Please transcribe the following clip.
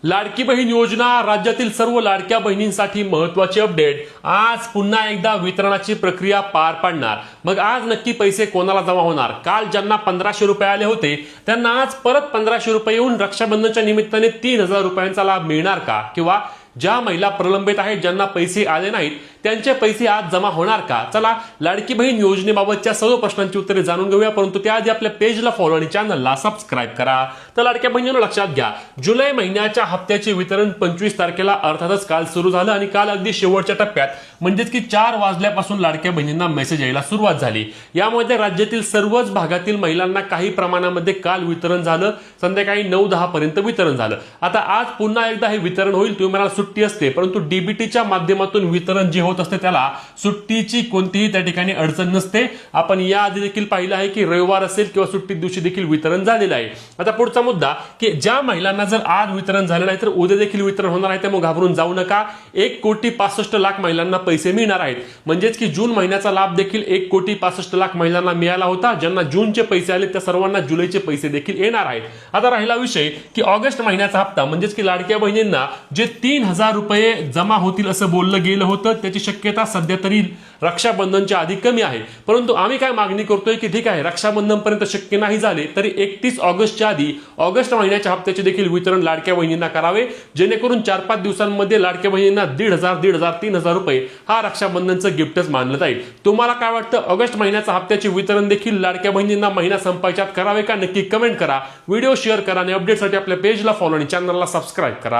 लाडकी बहीण योजना राज्यातील सर्व लाडक्या बहिणींसाठी महत्त्वाची अपडेट। आज पुन्हा एकदा वितरणाची प्रक्रिया पार पाडणार। मग आज नक्की पैसे कोणाला जमा होणार? काल ज्यांना 1500 रुपये आले होते त्यांना आज परत 1500 रुपये येऊन रक्षाबंधनच्या निमित्ताने 3000 रुपयांचा लाभ मिळणार का? किंवा ज्या महिला प्रलंबित आहेत ज्यांना पैसे आले नाहीत त्यांचे पैसे आज जमा होणार का? चला लाडकी बहीण योजनेबाबतच्या सर्व प्रश्नांची उत्तरे जाणून घेऊया, परंतु त्याआधी आपल्या पेजला फॉलो आणि चॅनलला सबस्क्राइब करा। तर लाडक्या बहिणींनो लक्षात घ्या, जुलै महिन्याच्या हप्त्याचे वितरण 25 तारखेला अर्थातच काल सुरू झालं आणि काल अगदी शेवटच्या टप्प्यात म्हणजेच की 4 वाजल्यापासून लाडक्या बहिणींना मेसेज यायला सुरुवात झाली। यामध्ये राज्यातील सर्वच भागातील महिलांना काही प्रमाणामध्ये काल वितरण झालं, संध्याकाळी 9-10 पर्यंत वितरण झालं। आता आज पुन्हा एकदा हे वितरण होईल। तुम्ही मला सुट्टी असते परंतु डीबीटीच्या माध्यमातून वितरण जे होत असते त्याला सुट्टीची कोणतीही त्या ठिकाणी अडचण नसते। आपण याआधी देखील पाहिलं आहे की रविवार असेल किंवा सुट्टी दिवशी देखील वितरण झालेलं आहे। आता पुढचा मुद्दा की ज्या महिलांना जर आज वितरण झालं नाही तर उद्या देखील वितरण होणार आहे, त्यामुळे घाबरून जाऊ नका। 1,65,00,000 महिलांना पैसे मिळणार आहेत, म्हणजेच की जून महिन्याचा लाभ देखील 1,65,00,000 महिलांना मिळाला होता। ज्यांना जूनचे पैसे आले त्या सर्वांना जुलैचे पैसे देखील येणार आहेत। आता राहिला विषय की ऑगस्ट महिन्याचा हप्ता म्हणजेच की लाडक्या बहिणींना जे 3000 रुपये जमा होतील असं बोललं गेलं होतं, त्याची शक्यता सध्या तरी रक्षाबंधनच्या आधी कमी आहे। परंतु आम्ही काय मागणी करतोय की ठीक आहे, रक्षाबंधन पर्यंत शक्य नाही झाले तरी 31 ऑगस्टच्या आधी ऑगस्ट महिन्याच्या हप्त्याचे देखील वितरण लाडक्या बहिणींना करावे, जेणेकरून 4-5 दिवसांमध्ये लाडक्या बहिणींना 1,500, 3,000 रुपये हा रक्षाबंधनचं गिफ्टच मानलं जाईल। तुम्हाला काय वाटतं, ऑगस्ट महिन्याच्या हप्त्याचे वितरण देखील लाडक्या बहिणींना महिना संपायच्या आत करावे का? नक्की कमेंट करा, व्हिडिओ शेअर करा आणि अपडेटसाठी आपल्या पेजला फॉलो आणि चॅनलला सबस्क्राइब करा।